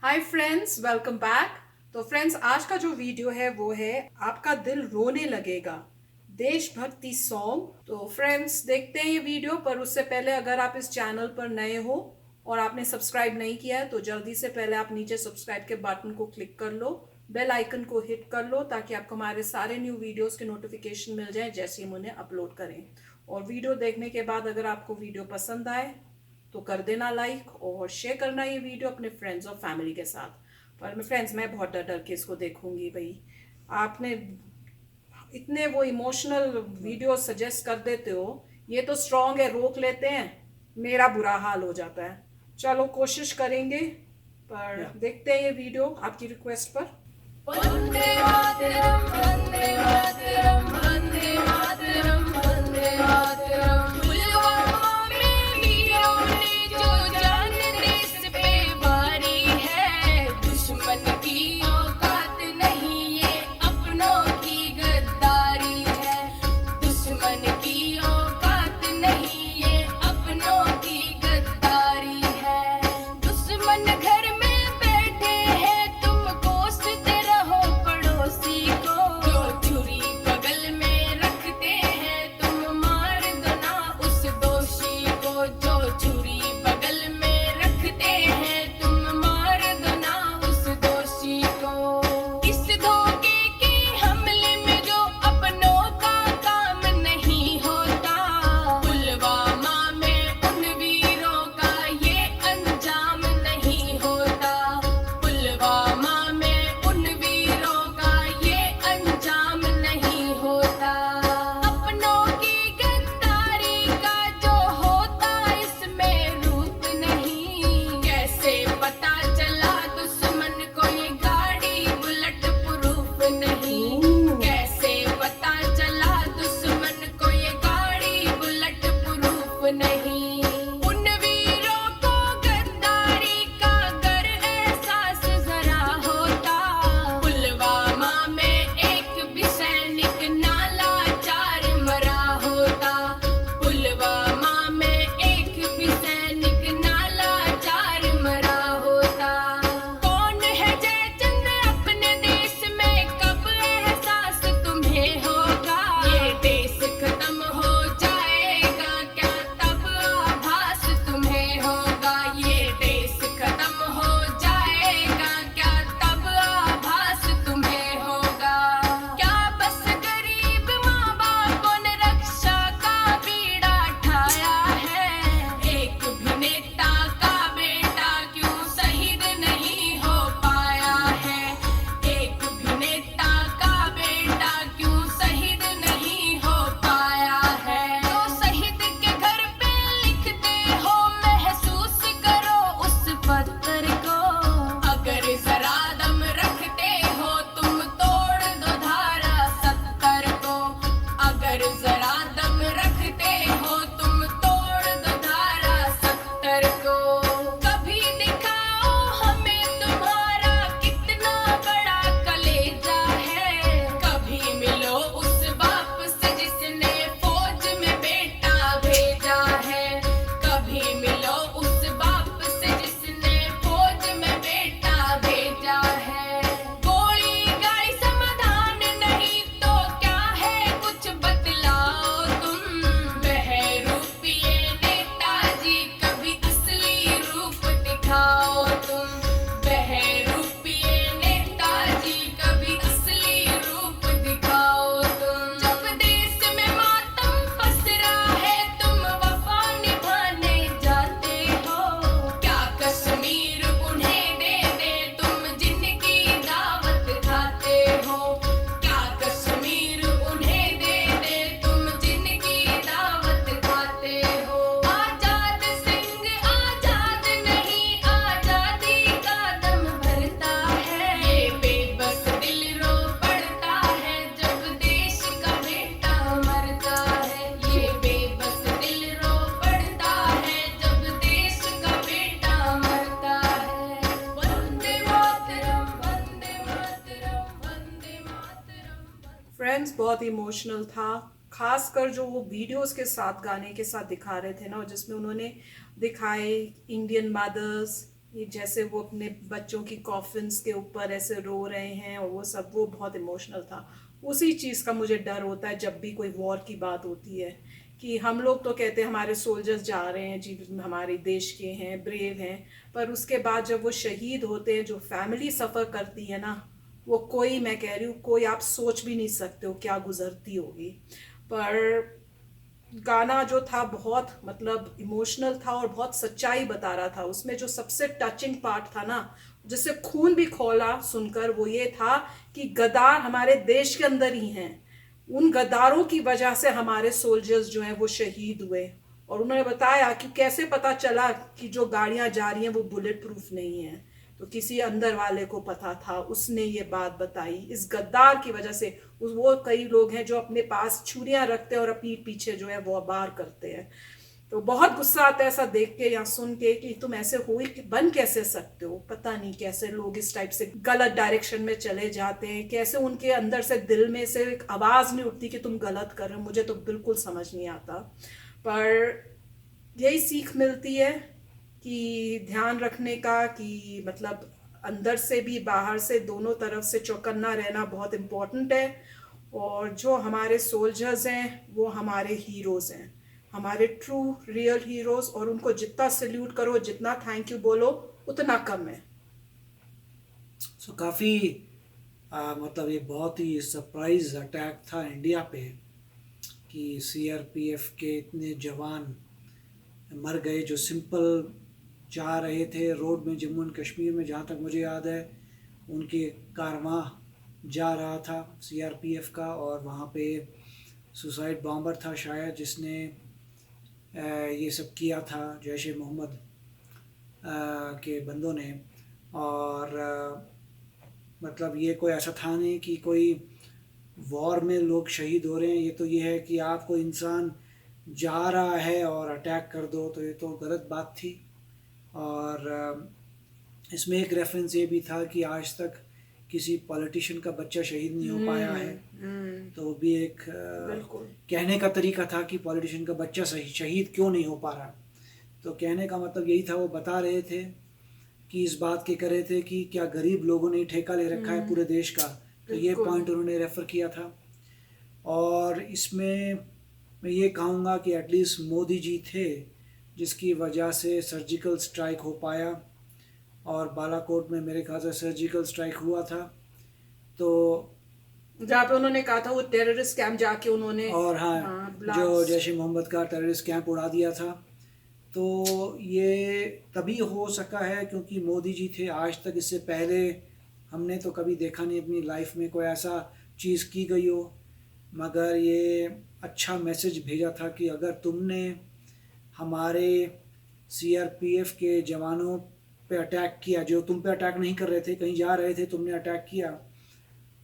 Hi friends, welcome back. तो friends, आज का जो वीडियो है वो है आपका दिल रोने लगेगा देशभक्ति सॉन्ग। तो फ्रेंड्स, देखते हैं ये वीडियो, पर उससे पहले अगर आप इस चैनल पर नए हो और आपने सब्सक्राइब नहीं किया है तो जल्दी से पहले आप नीचे सब्सक्राइब के बटन को क्लिक कर लो, बेल आइकन को हिट कर लो ताकि आपको हमारे सारे न्यू वीडियोस के नोटिफिकेशन मिल जाए जैसे हम उन्हें अपलोड करें। और वीडियो देखने के बाद अगर आपको वीडियो पसंद आए तो कर देना लाइक और शेयर करना ये वीडियो अपने फ्रेंड्स और फैमिली के साथ। पर मैं फ्रेंड्स, मैं बहुत डर डर के इसको देखूंगी भाई। आपने इतने वो इमोशनल वीडियो सजेस्ट कर देते हो, ये तो स्ट्रॉन्ग है, रोक लेते हैं, मेरा बुरा हाल हो जाता है। चलो कोशिश करेंगे, पर देखते हैं ये वीडियो आपकी रिक्वेस्ट पर। वंदे मातरम वंदे मातरम वंदे मातरम वंदे मातरम। पुलवामा में वीरों ने जो जान देश पे वारी है, दुश्मन की औकात नहीं ये अपनों की गद्दारी है। दुश्मन की औकात नहीं ये अपनों की गद्दारी है। दुश्मन घर में बैठे हैं, तुम कोसते रहो पड़ोसी को। जो छुरी बगल में रखते हैं, तुम मार दो ना उस दोषी को। जो छुरी बगल में रखते हैं, तुम मार दो ना उस दोषी को। इस धोखे के हमले में जो अपनों का काम नहीं होता, पुलवामा में उन वीरों का ये अंजाम नहीं होता। पुलवामा में उन वीरों का ये अंजाम नहीं होता। अपनों की गद्दारी का जो होता इसमें रूप नहीं। कैसे पता चला दुश्मन को ये गाड़ी बुलेट प्रूफ नहीं। कैसे पता चला दुश्मन को ये गाड़ी बुलेट प्रूफ नहीं। उन वीरों को गद्दारी का अगर एहसास जरा होता, पुलवामा में एक भी सैनिक ना लाचार मरा होता। पुलवामा में एक भी सैनिक ना लाचार मरा होता। कौन है जयचंद अपने देश में, कब एहसास तुम्हें होगा। ये देश खत्म हो जाएगा क्या, तब आभास तुम्हें होगा। ये देश खत्म हो जाएगा क्या, तब आभास तुम्हें होगा। क्या बस गरीब माँ बापों ने रक्षा का बीड़ा ठाया है। एक भी नेता का बेटा क्यों शहीद नहीं हो पाया है। एक भी नेता का बेटा क्यों शहीद नहीं हो पाया है। तो शहीद के घर पे लिखते हो, महसूस करो उस पत्थर को। अगर जरा दम रखते हो तुम, तोड़ दो धारा 70 को। अगर जरा दम रखते हो तुम, तोड़ दो धारा 70 को। कभी दिखाओ हमें तुम्हारा कितना बड़ा कलेजा है। कभी मिलो उस बाप से जिसने फौज में बेटा भेजा है। कभी मिलो उस बाप से जिसने फौज में बेटा भेजा है। गोली गाड़ी समाधान नहीं तो क्या है, कुछ बतलाओ तुम। बहरूपिये नेताजी कभी असली रूप दिखाओ तुम। बहरूपिये नेताजी कभी असली रूप दिखाओ तुम। जब देश में मातम पसरा है, तुम वफा निभाने जाते हो। क्या कश्मीर उन्हें दे दे तुम, जिनकी दावत खाते हो। क्या कश्मीर उन्हें दे दे तुम, जिनकी दावत खाते हो। आजाद सिंह आजाद नहीं, आजादी का दम भरता है। ये बेबस दिल रो पड़ता है जब देश का बेटा मरता है। ये बेबस दिल रो पड़ता है जब देश का बेटा मरता है। वंदे मातरम वंदे मातरम वंदे मातरम। फ्रेंड्स, बहुत इमोशनल था, खासकर जो वो वीडियोस के साथ गाने के साथ दिखा रहे थे ना, जिसमें उन्होंने दिखाए इंडियन मदर्स, ये जैसे वो अपने बच्चों की कॉफिन्स के ऊपर ऐसे रो रहे हैं और वो सब, वो बहुत इमोशनल था। उसी चीज़ का मुझे डर होता है जब भी कोई वॉर की बात होती है, कि हम लोग तो कहते हैं हमारे सोल्जर्स जा रहे हैं जी, हमारे देश के हैं, ब्रेव हैं, पर उसके बाद जब वो शहीद होते हैं, जो फैमिली सफ़र करती है ना, वो कोई, मैं कह रही हूँ, कोई आप सोच भी नहीं सकते हो क्या गुजरती होगी। पर गाना जो था बहुत मतलब इमोशनल था और बहुत सच्चाई बता रहा था। उसमें जो सबसे टचिंग पार्ट था ना, जिससे खून भी खौला सुनकर, वो ये था कि गद्दार हमारे देश के अंदर ही हैं। उन गद्दारों की वजह से हमारे सोल्जर्स जो हैं वो शहीद हुए। और उन्होंने बताया कि कैसे पता चला कि जो गाड़ियां जा रही हैं वो बुलेट प्रूफ नहीं है। तो किसी अंदर वाले को पता था, उसने ये बात बताई। इस गद्दार की वजह से उस, वो कई लोग हैं जो अपने पास छुरियां रखते हैं और पीठ पीछे जो है वो वार करते हैं। तो बहुत गुस्सा आता है ऐसा देख के या सुन के कि तुम ऐसे हो ही बन कैसे सकते हो। पता नहीं कैसे लोग इस टाइप से गलत डायरेक्शन में चले जाते हैं, कैसे उनके अंदर से, दिल में से एक आवाज़ नहीं उठती कि तुम गलत कर रहे हो। मुझे तो बिल्कुल समझ नहीं आता। पर यही सीख मिलती है कि ध्यान रखने का, कि मतलब अंदर से भी बाहर से दोनों तरफ से चौकन्ना रहना बहुत इम्पोर्टेंट है। और जो हमारे सोल्जर्स हैं वो हमारे हीरोज़ हैं, हमारे ट्रू रियल हीरोज़, और उनको जितना सल्यूट करो, जितना थैंक यू बोलो, उतना कम है। सो काफ़ी मतलब ये बहुत ही सरप्राइज अटैक था इंडिया पे कि सीआरपीएफ के इतने जवान मर गए जो सिंपल जा रहे थे रोड में। जम्मू एंड कश्मीर में जहाँ तक मुझे याद है उनके कारवां जा रहा था सीआरपीएफ का, और वहाँ पे सुसाइड बॉम्बर था शायद जिसने ये सब किया था, जैश ए मोहम्मद के बंदों ने। और मतलब ये कोई ऐसा था नहीं कि कोई वॉर में लोग शहीद हो रहे हैं। ये तो ये है कि आप कोई इंसान जा रहा है और अटैक कर दो, तो ये तो गलत बात थी। और इसमें एक रेफरेंस ये भी था कि आज तक किसी पॉलिटिशियन का बच्चा शहीद नहीं हो पाया है। तो वो भी एक कहने का तरीका था कि पॉलिटिशियन का बच्चा शहीद क्यों नहीं हो पा रहा। तो कहने का मतलब यही था, वो बता रहे थे कि इस बात के कर रहे थे कि क्या गरीब लोगों ने ठेका ले रखा है पूरे देश का। तो ये पॉइंट उन्होंने रेफ़र किया था। और इसमें मैं ये कहूँगा कि एटलीस्ट मोदी जी थे जिसकी वजह से सर्जिकल स्ट्राइक हो पाया, और बालाकोट में मेरे ख्याल से सर्जिकल स्ट्राइक हुआ था। तो जहाँ पे उन्होंने कहा था वो टेररिस्ट कैंप जाके उन्होंने, और हाँ जो जैश ए मोहम्मद का टेररिस्ट कैंप उड़ा दिया था। तो ये तभी हो सका है क्योंकि मोदी जी थे। आज तक इससे पहले हमने तो कभी देखा नहीं अपनी लाइफ में कोई ऐसा चीज़ की गई हो, मगर ये अच्छा मैसेज भेजा था कि अगर तुमने हमारे सीआरपीएफ के जवानों पे अटैक किया, जो तुम पे अटैक नहीं कर रहे थे, कहीं जा रहे थे, तुमने अटैक किया,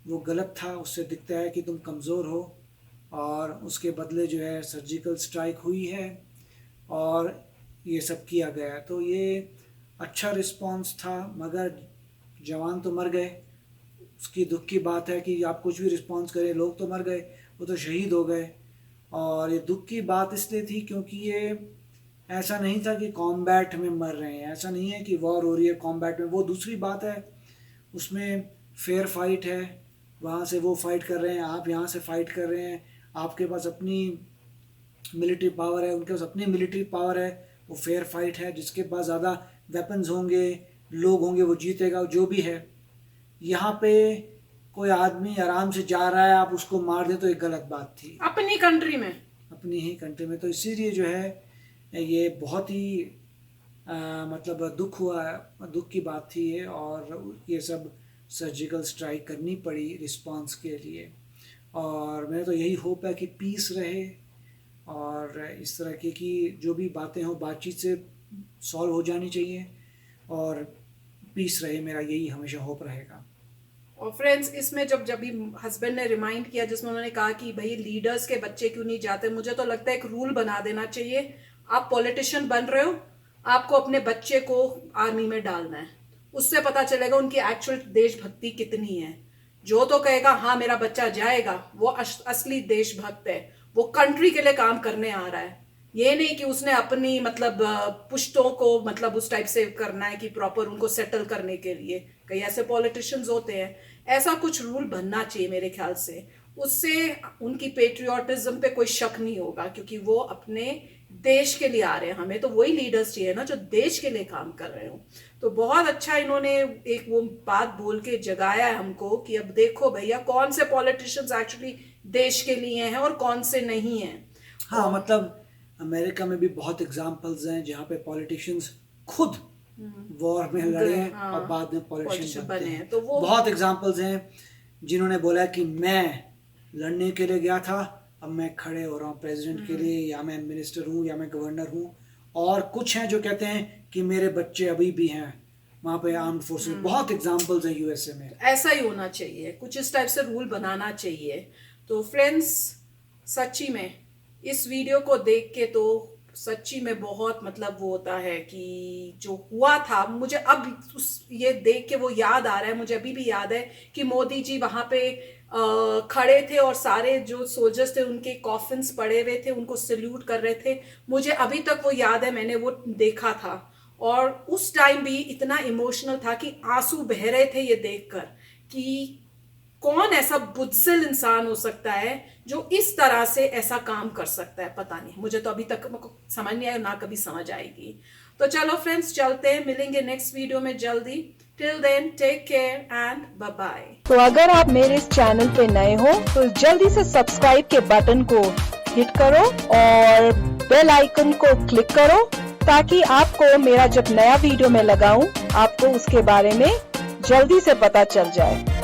वो गलत था। उससे दिखता है कि तुम कमज़ोर हो, और उसके बदले जो है सर्जिकल स्ट्राइक हुई है और ये सब किया गया। तो ये अच्छा रिस्पांस था, मगर जवान तो मर गए। उसकी दुख की बात है कि आप कुछ भी रिस्पांस करें, लोग तो मर गए, वो तो शहीद हो गए। और ये दुख की बात इसलिए थी क्योंकि ये ऐसा नहीं था कि कॉम्बैट में मर रहे हैं, ऐसा नहीं है कि वॉर हो रही है कॉम्बैट में, वो दूसरी बात है। उसमें फेयर फाइट है, वहाँ से वो फाइट कर रहे हैं, आप यहाँ से फाइट कर रहे हैं, आपके पास अपनी मिलिट्री पावर है, उनके पास अपनी मिलिट्री पावर है। वो फेयर फाइट है, जिसके पास ज़्यादा वेपन्स होंगे, लोग होंगे, वो जीतेगा, जो भी है। यहाँ पे कोई आदमी आराम से जा रहा है, आप उसको मार दें तो एक गलत बात थी अपनी कंट्री में, अपनी ही कंट्री में। तो इसीलिए जो है ये बहुत ही मतलब दुख हुआ, दुख की बात थी ये। और ये सब सर्जिकल स्ट्राइक करनी पड़ी रिस्पांस के लिए। और मेरा तो यही होप है कि पीस रहे, और इस तरह की जो भी बातें हों बातचीत से सॉल्व हो जानी चाहिए, और पीस रहे। मेरा यही हमेशा होप रहेगा। और फ्रेंड्स, इसमें जब भी हस्बैंड ने रिमाइंड किया, जिसमें उन्होंने कहा कि भाई लीडर्स के बच्चे क्यों नहीं जाते, मुझे तो लगता है एक रूल बना देना चाहिए। आप पॉलिटिशियन बन रहे हो, आपको अपने बच्चे को आर्मी में डालना है। उससे पता चलेगा उनकी एक्चुअल देशभक्ति कितनी है। जो तो कहेगा हाँ मेरा बच्चा जाएगा, वो असली देशभक्त है, वो कंट्री के लिए काम करने आ रहा है। ये नहीं कि उसने अपनी मतलब पुश्तों को मतलब उस टाइप से करना है कि प्रॉपर उनको सेटल करने के लिए। कई ऐसे पॉलिटिशियंस होते हैं, ऐसा कुछ रूल बनना चाहिए मेरे ख्याल से। उससे उनकी पेट्रियोटिज्म पे कोई शक नहीं होगा, क्योंकि वो अपने देश के लिए आ रहे हैं। हमें तो वही लीडर्स चाहिए ना जो देश के लिए काम कर रहे हो। तो बहुत अच्छा इन्होंने एक वो बात बोल के जगाया है हमको कि अब देखो भैया कौन से पॉलिटिशियंस एक्चुअली देश के लिए हैं और कौन से नहीं हैं। हाँ, मतलब अमेरिका में भी बहुत एग्जाम्पल्स हैं जहाँ पे पॉलिटिशियंस खुद वॉर में लड़े हैं हाँ, और बाद में पॉलिटिशियन politician बनते बने हैं। हैं। तो वो बहुत एग्जाम्पल्स हैं जिन्होंने बोला कि मैं लड़ने के लिए गया था, अब मैं खड़े हो रहा हूँ प्रेसिडेंट के लिए, या मैं मिनिस्टर हूँ या मैं गवर्नर हूँ। और कुछ हैं जो कहते हैं कि मेरे बच्चे अभी भी हैं वहाँ पे आर्म्ड फोर्सेस। बहुत एग्जाम्पल्स हैं यूएसए में। ऐसा ही होना चाहिए, कुछ इस टाइप से रूल बनाना चाहिए। तो फ्रेंड्स सच्ची में इस वीडियो को देख के तो सच्ची में बहुत मतलब वो होता है कि जो हुआ था, मुझे अब उस ये देख के वो याद आ रहा है। मुझे अभी भी याद है कि मोदी जी वहां पे खड़े थे और सारे जो सोल्जर्स थे उनके कॉफिन्स पड़े हुए थे, उनको सल्यूट कर रहे थे। मुझे अभी तक वो याद है, मैंने वो देखा था और उस टाइम भी इतना इमोशनल था कि आंसू बह रहे थे ये देखकर कि कौन ऐसा बुज़दिल इंसान हो सकता है जो इस तरह से ऐसा काम कर सकता है। पता नहीं, मुझे तो अभी तक मुझको समझ नहीं आया, ना कभी समझ आएगी। तो चलो फ्रेंड्स चलते हैं, मिलेंगे नेक्स्ट वीडियो में जल्दी। Till then take care and bye bye. तो अगर आप मेरे इस चैनल पे नए हो तो जल्दी से सब्सक्राइब के बटन को हिट करो और बेल आइकन को क्लिक करो, ताकि आपको मेरा जब नया वीडियो मैं लगाऊं आपको उसके बारे में जल्दी से पता चल जाए।